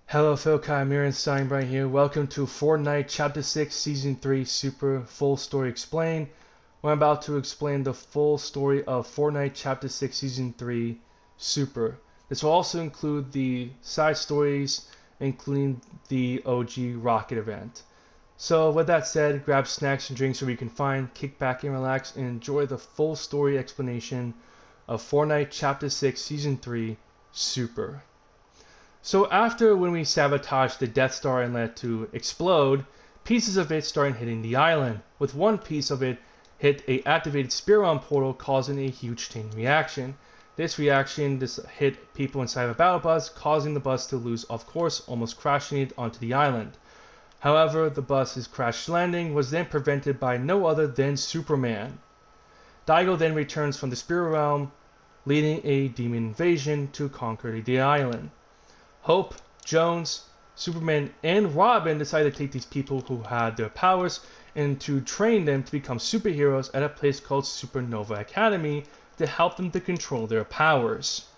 Hello, Phil Chimera Steinbright here. Welcome to Fortnite Chapter 6 Season 3 Super Full Story Explain. I'm about to explain the full story of Fortnite Chapter 6 Season 3 Super. This will also include the side stories, including the OG Rocket event. So with that said, grab snacks and drinks wherever you can find, kick back and relax, and enjoy the full story explanation of Fortnite Chapter 6 Season 3 Super. So after when we sabotaged the Death Star and let it to explode, pieces of it started hitting the island, with one piece of it hit a activated Spirit Realm portal causing a huge chain reaction. This hit people inside of a battle bus, causing the bus to lose of course, almost crashing it onto the island. However, the bus's crash landing was then prevented by no other than Superman. Daigo then returns from the Spirit Realm, leading a demon invasion to conquer the island. Hope, Jones, Superman, and Robin decided to take these people who had their powers and to train them to become superheroes at a place called Supernova Academy to help them to control their powers.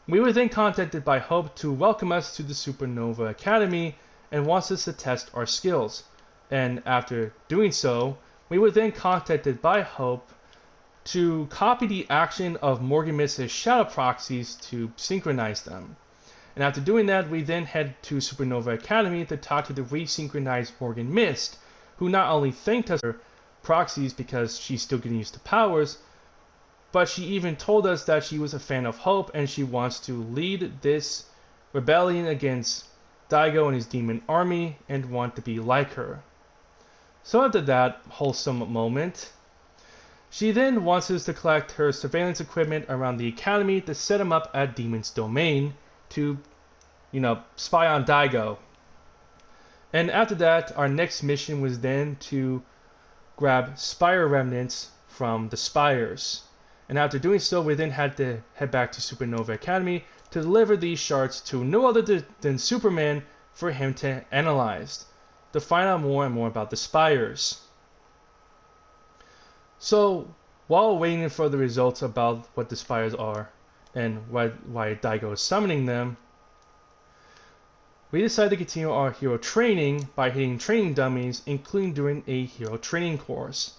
We were then contacted by Hope to welcome us to the Supernova Academy and wants us to test our skills. And after doing so, we were then contacted by Hope to copy the action of Morgan Mist's shadow proxies to synchronize them. And after doing that, we then head to Supernova Academy to talk to the resynchronized Morgan Mist, who not only thanked us for proxies because she's still getting used to powers, but she even told us that she was a fan of Hope and she wants to lead this rebellion against Daigo and his demon army and want to be like her. So after that wholesome moment, she then wants us to collect her surveillance equipment around the academy to set him up at Demon's Domain to, spy on Daigo. And after that, our next mission was then to grab Spire remnants from the Spires. And after doing so, we then had to head back to Supernova Academy to deliver these shards to no other than Superman for him to analyze, to find out more and more about the Spires. So, while waiting for the results about what the Spires are, and why Daigo is summoning them, we decided to continue our hero training by hitting training dummies, including doing a hero training course.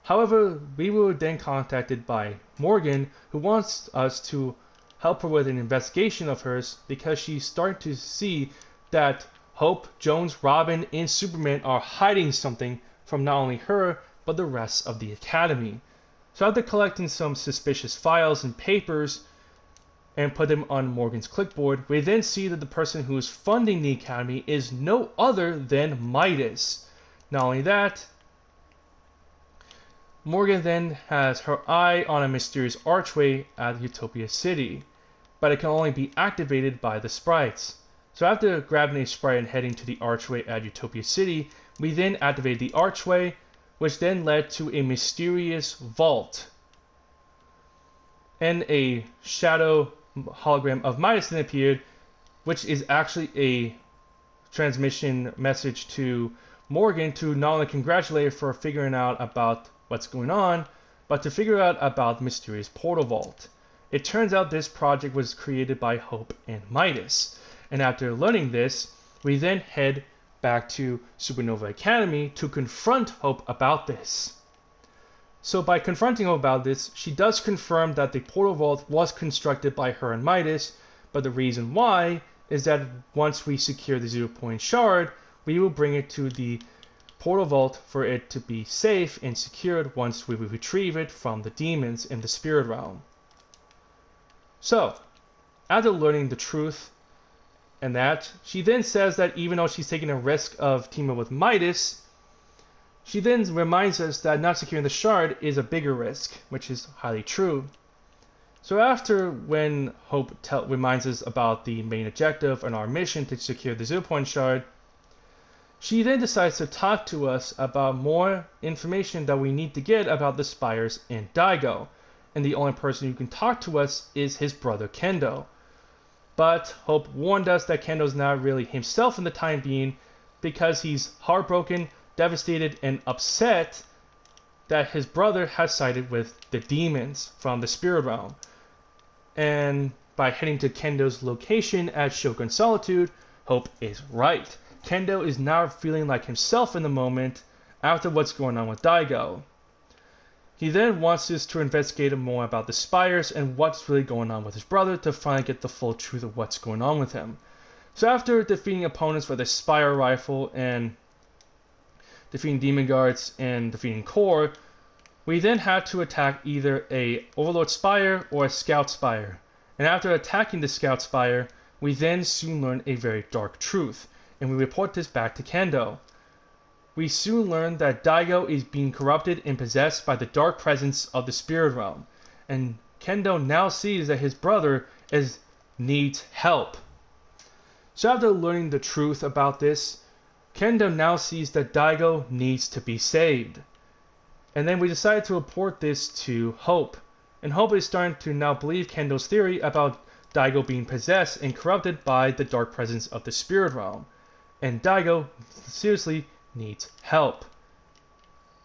However, we were then contacted by Morgan, who wants us to help her with an investigation of hers because she's starting to see that Hope, Jones, Robin, and Superman are hiding something from not only her, but the rest of the Academy. So after collecting some suspicious files and papers, and put them on Morgan's clipboard, we then see that the person who is funding the Academy is no other than Midas. Not only that, Morgan then has her eye on a mysterious archway at Utopia City, but it can only be activated by the sprites. So after grabbing a sprite and heading to the archway at Utopia City, we then activated the archway, which then led to a mysterious vault. And a shadow hologram of Midas then appeared, which is actually a transmission message to Morgan to not only congratulate her for figuring out about what's going on, but to figure out about the mysterious portal vault. It turns out this project was created by Hope and Midas, and after learning this, we then head back to Supernova Academy to confront Hope about this. So by confronting her about this, she does confirm that the portal vault was constructed by her and Midas, but the reason why is that once we secure the 0-point shard, we will bring it to the portal vault for it to be safe and secured once we retrieve it from the demons in the Spirit Realm. So, after learning the truth and that, she then says that even though she's taking a risk of teaming up with Midas, she then reminds us that not securing the shard is a bigger risk, which is highly true. So after when Hope reminds us about the main objective and our mission to secure the 0-point shard, she then decides to talk to us about more information that we need to get about the Spires and Daigo. And the only person who can talk to us is his brother Kendo. But Hope warned us that Kendo's not really himself in the time being because he's heartbroken, devastated, and upset that his brother has sided with the demons from the Spirit Realm. And by heading to Kendo's location at Shogun Solitude, Hope is right. Kendo is now feeling like himself in the moment after what's going on with Daigo. He then wants us to investigate more about the spires and what's really going on with his brother to finally get the full truth of what's going on with him. So after defeating opponents with a Spire Rifle and defeating Demon Guards and defeating Core, we then had to attack either a Overlord Spire or a Scout Spire. And after attacking the Scout Spire, we then soon learn a very dark truth, and we report this back to Kendo. We soon learn that Daigo is being corrupted and possessed by the dark presence of the spirit realm, and Kendo now sees that his brother needs help. So after learning the truth about this, Kendo now sees that Daigo needs to be saved. And then we decided to report this to Hope. And Hope is starting to now believe Kendo's theory about Daigo being possessed and corrupted by the dark presence of the spirit realm. And Daigo seriously needs help,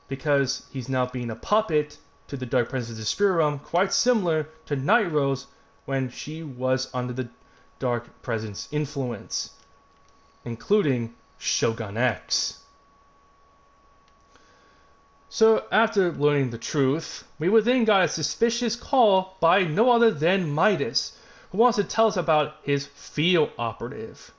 because he's now being a puppet to the dark presence of the spirit realm, quite similar to Night Rose when she was under the dark presence influence, including Shogun X. So after learning the truth, we would then got a suspicious call by no other than Midas, who wants to tell us about his field operative.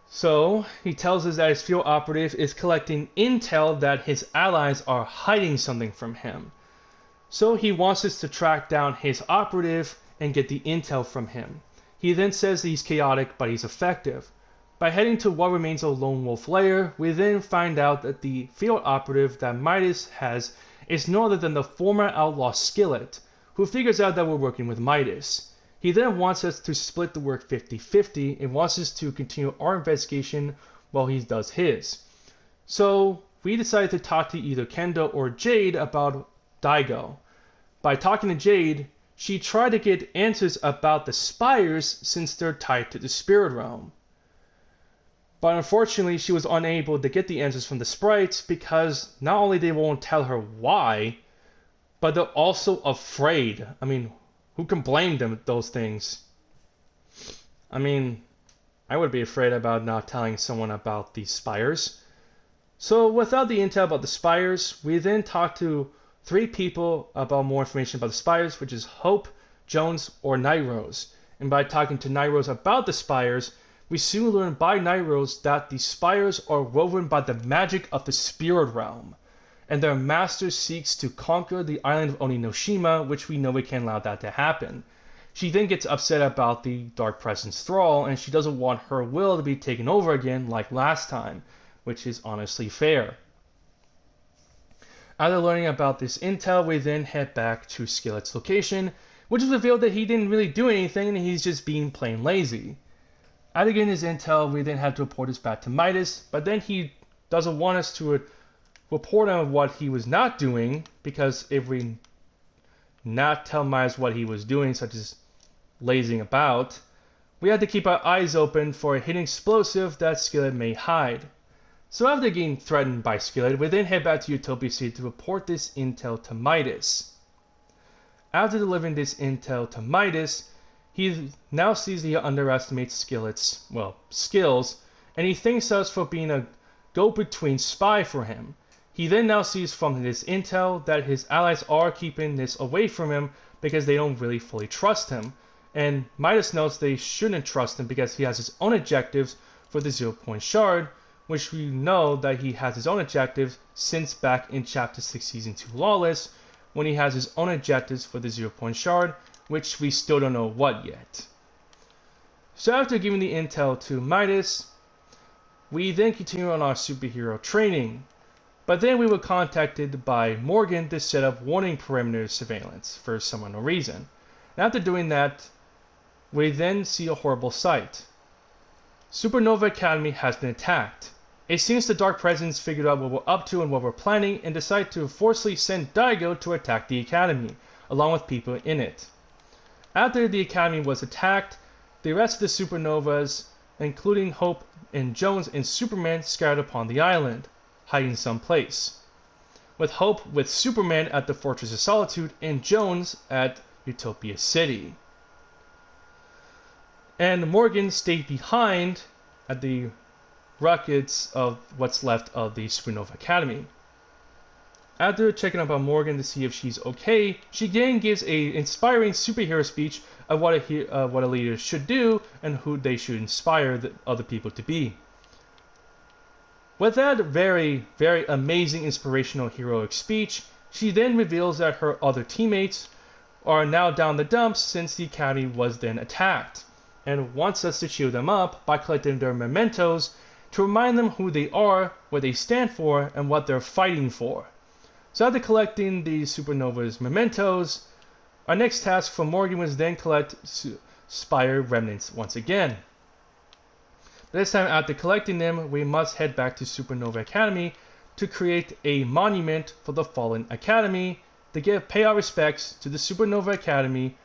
So he tells us that his field operative is collecting intel that his allies are hiding something from him. So he wants us to track down his operative and get the intel from him. He then says that he's chaotic, but he's effective. By heading to what remains a lone wolf lair, we then find out that the field operative that Midas has is no other than the former outlaw Skillet, who figures out that we're working with Midas. He then wants us to split the work 50-50 and wants us to continue our investigation while he does his. So we decided to talk to either Kendo or Jade about Daigo. By talking to Jade, she tried to get answers about the spires since they're tied to the spirit realm. But unfortunately, she was unable to get the answers from the sprites because not only they won't tell her why, but they're also afraid. I mean, who can blame them those things? I mean, I would be afraid about not telling someone about these spires. So without the intel about the spires, we then talked to 3 people about more information about the spires, which is Hope, Jones, or Night Rose. And by talking to Night Rose about the spires, we soon learn by Night Rose that the spires are woven by the magic of the spirit realm, and their master seeks to conquer the island of Oninoshima, which we know we can't allow that to happen. She then gets upset about the Dark Presence Thrall, and she doesn't want her will to be taken over again like last time, which is honestly fair. After learning about this intel, we then head back to Skillet's location, which is revealed that he didn't really do anything and he's just being plain lazy. After getting his intel, we then have to report this back to Midas, but then he doesn't want us to report on what he was not doing, because if we not tell Midas what he was doing, such as lazing about, we had to keep our eyes open for a hidden explosive that Skillet may hide. So after getting threatened by Skillet, we then head back to Utopia City to report this intel to Midas. After delivering this intel to Midas, he now sees that he underestimates Skillet's, skills, and he thanks us for being a go-between spy for him. He then now sees from this intel that his allies are keeping this away from him because they don't really fully trust him, and Midas knows they shouldn't trust him because he has his own objectives for the 0-point shard, which we know that he has his own objectives since back in Chapter 6 Season 2 Lawless, when he has his own objectives for the 0-point shard, which we still don't know what yet. So after giving the intel to Midas, we then continue on our superhero training. But then we were contacted by Morgan to set up warning perimeter surveillance for some unknown reason. And after doing that, we then see a horrible sight. Supernova Academy has been attacked. It seems the Dark Presence figured out what we're up to and what we're planning and decided to forcefully send Daigo to attack the Academy, along with people in it. After the Academy was attacked, the rest of the Supernovas, including Hope and Jones and Superman, scattered upon the island, hiding someplace, with Hope with Superman at the Fortress of Solitude and Jones at Utopia City. And Morgan stayed behind at the rockets of what's left of the Supernova Academy. After checking up on Morgan to see if she's okay, she again gives a inspiring superhero speech of what a leader should do and who they should inspire the other people to be. With that very, very amazing inspirational heroic speech, she then reveals that her other teammates are now down the dumps since the Academy was then attacked, and wants us to cheer them up by collecting their mementos to remind them who they are, what they stand for, and what they're fighting for. So after collecting the Supernova's mementos, our next task for Morgan was then collect Spire remnants once again. This time after collecting them, we must head back to Supernova Academy to create a monument for the fallen Academy to pay our respects to the Supernova Academy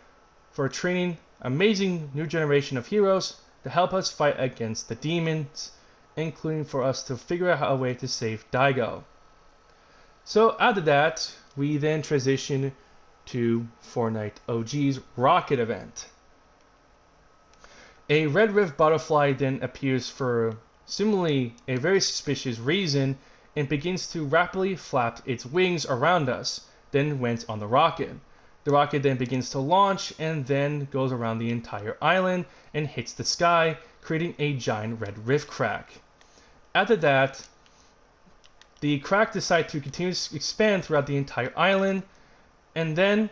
for training amazing new generation of heroes to help us fight against the demons, including for us to figure out a way to save Daigo. So after that, we then transition to Fortnite OG's Rocket event. A red rift butterfly then appears for seemingly a very suspicious reason and begins to rapidly flap its wings around us, then went on the rocket. The rocket then begins to launch and then goes around the entire island and hits the sky, creating a giant red rift crack. After that, the crack decides to continue to expand throughout the entire island, and then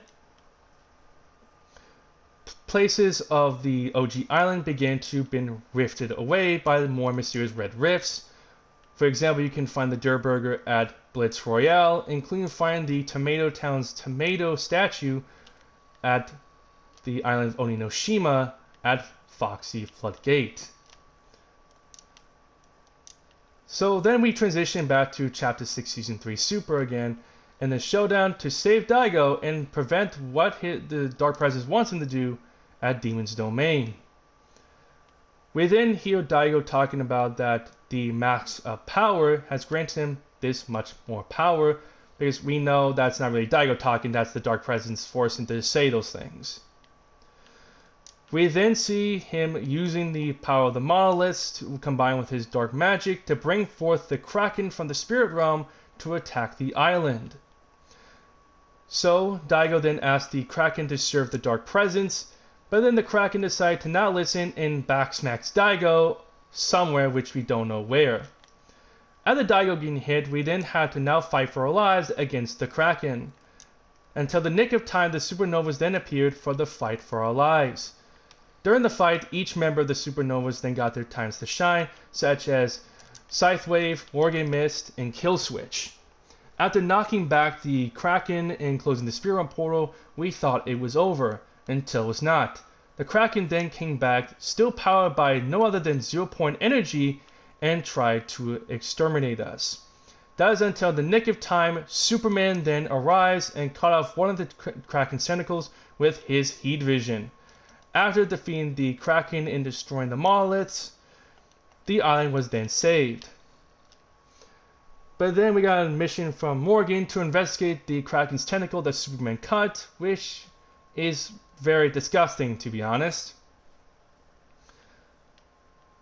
places of the OG island begin to be rifted away by the more mysterious red rifts. For example, you can find the Dirt Burger at Blitz Royale, including find the Tomato Town's tomato statue at the island of Oninoshima at Foxy Floodgate. So then we transition back to Chapter 6 Season 3 Super again, and the showdown to save Daigo and prevent what the Dark Presence wants him to do at Demon's Domain. We then hear Daigo talking about that the max of power has granted him this much more power, because we know that's not really Daigo talking, that's the Dark Presence forcing him to say those things. We then see him using the power of the monoliths to combine with his dark magic to bring forth the Kraken from the spirit realm to attack the island. So Daigo then asks the Kraken to serve the Dark Presence, but then the Kraken decides to not listen and backsmacks Daigo somewhere which we don't know where. After Daigo getting hit, we then have to now fight for our lives against the Kraken. Until the nick of time, the Supernovas then appeared for the fight for our lives. During the fight, each member of the Supernovas then got their times to shine, such as Scythewave, Morgan Mist, and Killswitch. After knocking back the Kraken and closing the Spirit Realm portal, we thought it was over, until it was not. The Kraken then came back, still powered by no other than 0-point energy, and tried to exterminate us. That is until the nick of time, Superman then arrives and cut off one of the Kraken's tentacles with his heat vision. After defeating the Kraken and destroying the monoliths, the island was then saved. But then we got a mission from Morgan to investigate the Kraken's tentacle that Superman cut, which is very disgusting, to be honest.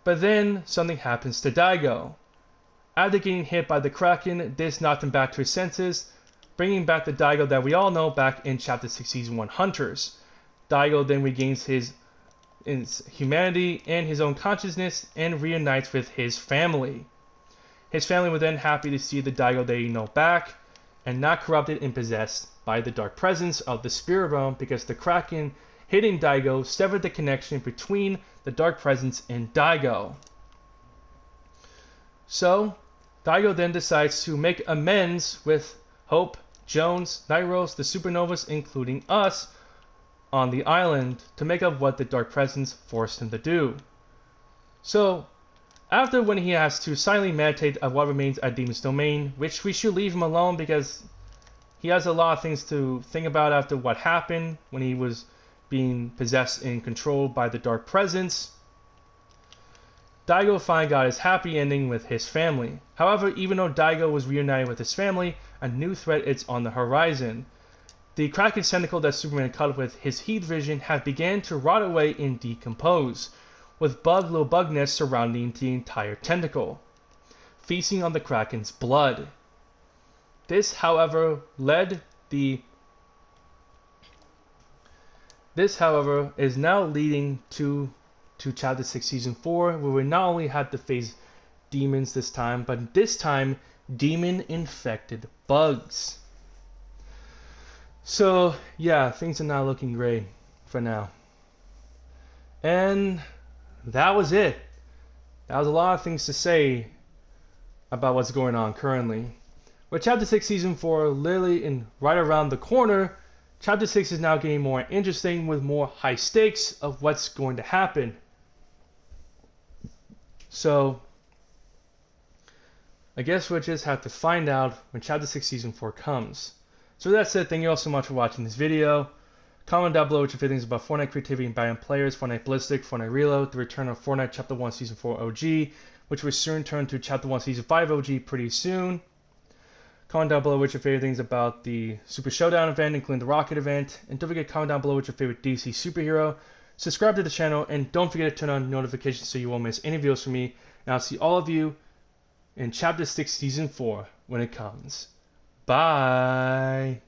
But then something happens to Daigo. After getting hit by the Kraken, this knocked him back to his senses, bringing back the Daigo that we all know back in Chapter 6 Season 1 Hunters. Daigo then regains his humanity and his own consciousness and reunites with his family. His family were then happy to see the Daigo they know back, and not corrupted and possessed by the dark presence of the spirit realm, because the Kraken hitting Daigo severed the connection between the dark presence and Daigo. So, Daigo then decides to make amends with Hope, Jones, Nairos, the Supernovas, including us, on the island to make up what the dark presence forced him to do. So, after when he has to silently meditate on what remains at Demon's Domain, which we should leave him alone because he has a lot of things to think about after what happened when he was being possessed and controlled by the dark presence, Daigo finally got his happy ending with his family. However, even though Daigo was reunited with his family, a new threat is on the horizon. The Kraken's tentacle that Superman cut with his heat vision had began to rot away and decompose. with little bug nests surrounding the entire tentacle, feasting on the Kraken's blood. This, however, is now leading to Chapter 6 Season 4, where we not only had to face demons this time, but this time, demon-infected bugs. So, yeah, things are not looking great for now. And that was it. That was a lot of things to say about what's going on currently. With Chapter 6 Season 4 literally right around the corner, Chapter 6 is now getting more interesting with more high stakes of what's going to happen. So, I guess we'll just have to find out when Chapter 6 Season 4 comes. So with that said, thank you all so much for watching this video. Comment down below what your feelings about Fortnite creativity and Batman players, Fortnite Ballistic, Fortnite Reload, the return of Fortnite Chapter 1 Season 4 OG, which will soon turn to Chapter 1 Season 5 OG pretty soon. Comment down below what your favorite things about the Super Showdown event, including the Rocket event. And don't forget to comment down below what your favorite DC superhero. Subscribe to the channel, and don't forget to turn on notifications so you won't miss any videos from me. And I'll see all of you in Chapter 6 Season 4 when it comes. Bye!